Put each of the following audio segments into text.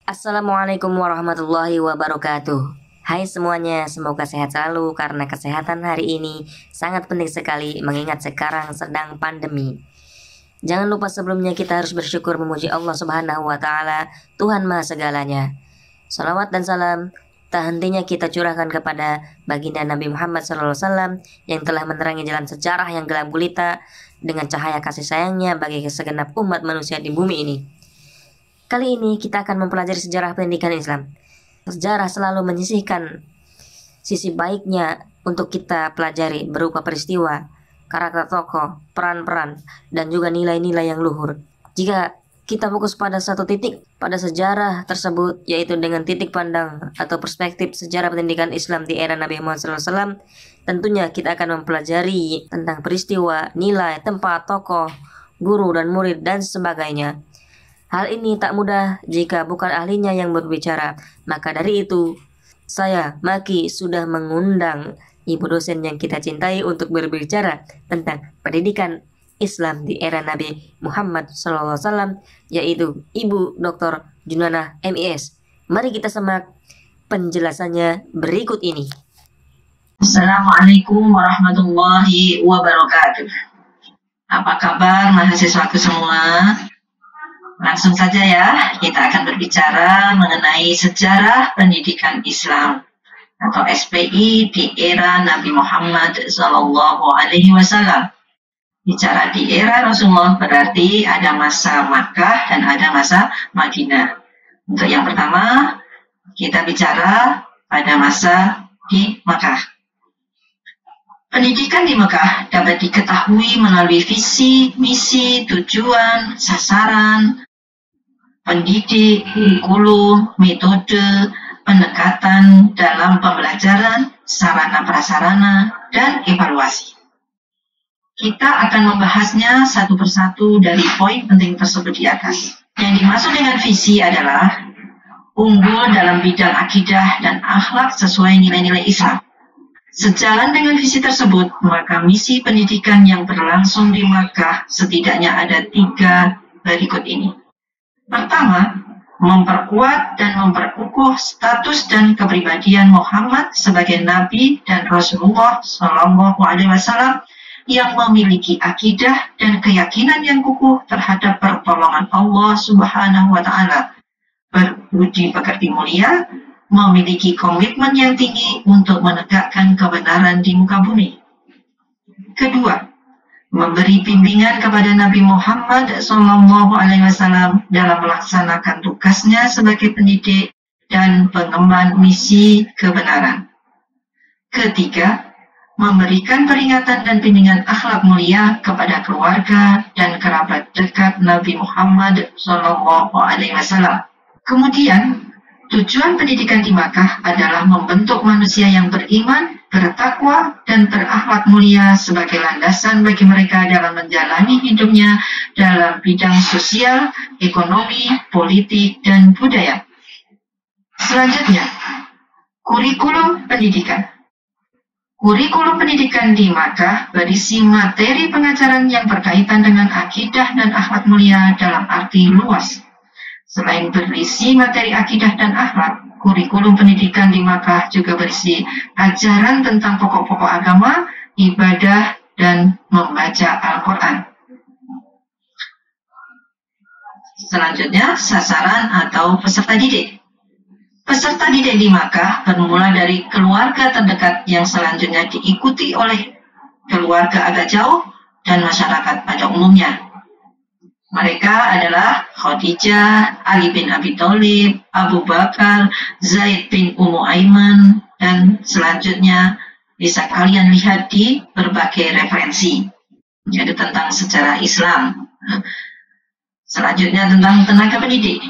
Assalamualaikum warahmatullahi wabarakatuh. Hai semuanya, semoga sehat selalu karena kesehatan hari ini sangat penting sekali mengingat sekarang sedang pandemi. Jangan lupa sebelumnya kita harus bersyukur memuji Allah Subhanahu wa taala, Tuhan Maha Segalanya. Salawat dan salam tak hentinya kita curahkan kepada baginda Nabi Muhammad SAW yang telah menerangi jalan sejarah yang gelap gulita dengan cahaya kasih sayangnya bagi segenap umat manusia di bumi ini. Kali ini kita akan mempelajari sejarah pendidikan Islam. Sejarah selalu menyisihkan sisi baiknya untuk kita pelajari berupa peristiwa, karakter tokoh, peran-peran, dan juga nilai-nilai yang luhur. Jika kita fokus pada satu titik pada sejarah tersebut, yaitu dengan titik pandang atau perspektif sejarah pendidikan Islam di era Nabi Muhammad SAW, tentunya kita akan mempelajari tentang peristiwa, nilai, tempat, tokoh, guru dan murid, dan sebagainya. Hal ini tak mudah jika bukan ahlinya yang berbicara. Maka dari itu, saya, Maki, sudah mengundang ibu dosen yang kita cintai untuk berbicara tentang pendidikan Islam di era Nabi Muhammad SAW, yaitu Ibu Dr. Junanah MIS. Mari kita simak penjelasannya berikut ini. Assalamualaikum warahmatullahi wabarakatuh. Apa kabar mahasiswaku semua? Langsung saja ya, kita akan berbicara mengenai sejarah pendidikan Islam atau SPI di era Nabi Muhammad SAW. Bicara di era Rasulullah berarti ada masa Makkah dan ada masa Madinah. Untuk yang pertama, kita bicara pada masa di Makkah. Pendidikan di Mekah dapat diketahui melalui visi, misi, tujuan, sasaran, pendidik, kurikulum, metode, pendekatan dalam pembelajaran, sarana prasarana, dan evaluasi. Kita akan membahasnya satu persatu dari poin penting tersebut di atas. Yang dimaksud dengan visi adalah unggul dalam bidang akidah dan akhlak sesuai nilai-nilai Islam. Sejalan dengan visi tersebut, maka misi pendidikan yang berlangsung di Makkah setidaknya ada 3 berikut ini. Pertama, memperkuat dan memperkukuh status dan kepribadian Muhammad sebagai Nabi dan Rasulullah SAW yang memiliki akidah dan keyakinan yang kukuh terhadap pertolongan Allah Subhanahu wa Ta'ala, berbudi pekerti mulia, memiliki komitmen yang tinggi untuk menegakkan kebenaran di muka bumi. Kedua, memberi bimbingan kepada Nabi Muhammad SAW dalam melaksanakan tugasnya sebagai pendidik dan pengemban misi kebenaran. Ketiga, memberikan peringatan dan bimbingan akhlak mulia kepada keluarga dan kerabat dekat Nabi Muhammad SAW. Kemudian, tujuan pendidikan di Makkah adalah membentuk manusia yang beriman, bertakwa, dan berakhlak mulia sebagai landasan bagi mereka dalam menjalani hidupnya dalam bidang sosial, ekonomi, politik, dan budaya. Selanjutnya, kurikulum pendidikan. Kurikulum pendidikan di Makkah berisi materi pengajaran yang berkaitan dengan akidah dan akhlak mulia dalam arti luas. Selain berisi materi akidah dan akhlak, kurikulum pendidikan di Makkah juga berisi ajaran tentang pokok-pokok agama, ibadah, dan membaca Al-Quran. Selanjutnya, sasaran atau peserta didik. Peserta didik di Makkah bermula dari keluarga terdekat yang selanjutnya diikuti oleh keluarga agak jauh dan masyarakat pada umumnya. Mereka adalah Khadijah, Ali bin Abi Thalib, Abu Bakar, Zaid bin Ummu Aiman, dan selanjutnya bisa kalian lihat di berbagai referensi. Jadi tentang sejarah Islam. Selanjutnya tentang tenaga pendidik.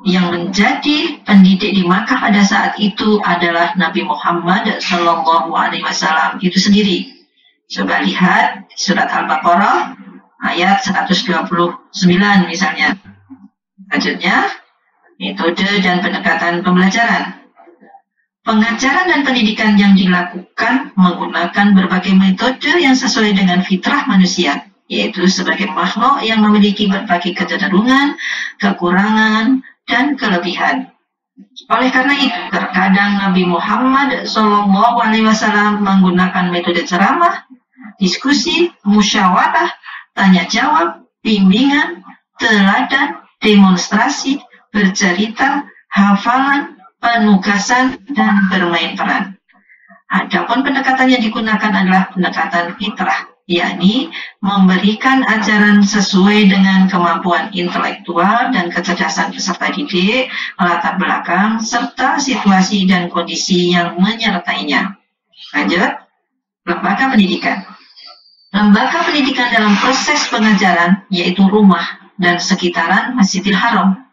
Yang menjadi pendidik di Makkah pada saat itu adalah Nabi Muhammad SAW itu sendiri. Coba lihat surat Al-Baqarah ayat 129 misalnya. Selanjutnya, metode dan pendekatan pembelajaran. Pengajaran dan pendidikan yang dilakukan menggunakan berbagai metode yang sesuai dengan fitrah manusia, yaitu sebagai makhluk yang memiliki berbagai kecenderungan, kekurangan, dan kelebihan. Oleh karena itu, terkadang Nabi Muhammad SAW menggunakan metode ceramah, diskusi, musyawarah, tanya jawab, bimbingan, teladan, demonstrasi, bercerita, hafalan, penugasan, dan bermain peran. Adapun pendekatan yang digunakan adalah pendekatan fitrah, yakni memberikan ajaran sesuai dengan kemampuan intelektual dan kecerdasan peserta didik, latar belakang, serta situasi dan kondisi yang menyertainya. Lanjut, lembaga pendidikan. Lembaga pendidikan dalam proses pengajaran yaitu rumah dan sekitaran Masjidil Haram,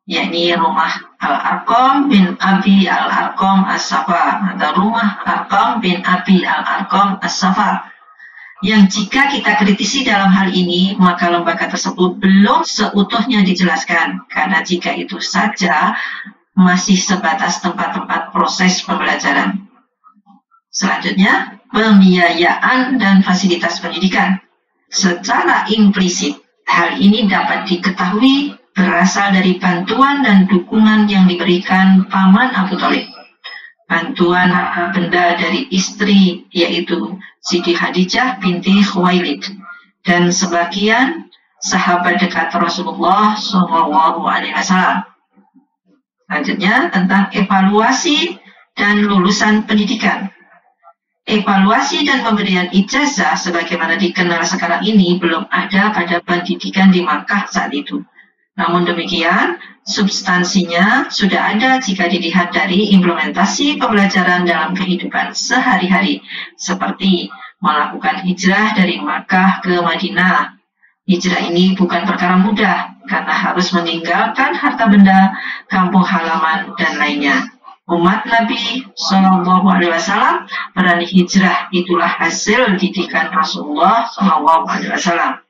yakni rumah Al-Arqam bin Abi Al-Arqam As-Safa atau rumah Arqam bin Abi Al-Arqam As-Safa. Yang jika kita kritisi dalam hal ini, maka lembaga tersebut belum seutuhnya dijelaskan, karena jika itu saja masih sebatas tempat-tempat proses pembelajaran. Selanjutnya, pembiayaan dan fasilitas pendidikan. Secara implisit, hal ini dapat diketahui berasal dari bantuan dan dukungan yang diberikan Paman Abu Thalib. Bantuan harta benda dari istri, yaitu Siti Khadijah binti Khuwailid, dan sebagian sahabat dekat Rasulullah SAW. Selanjutnya, tentang evaluasi dan lulusan pendidikan. Evaluasi dan pemberian ijazah sebagaimana dikenal sekarang ini belum ada pada pendidikan di Makkah saat itu. Namun demikian, substansinya sudah ada jika dilihat dari implementasi pembelajaran dalam kehidupan sehari-hari, seperti melakukan hijrah dari Makkah ke Madinah. Hijrah ini bukan perkara mudah, karena harus meninggalkan harta benda, kampung halaman, dan lainnya. Umat Nabi SAW berani hijrah, itulah hasil didikan Rasulullah SAW.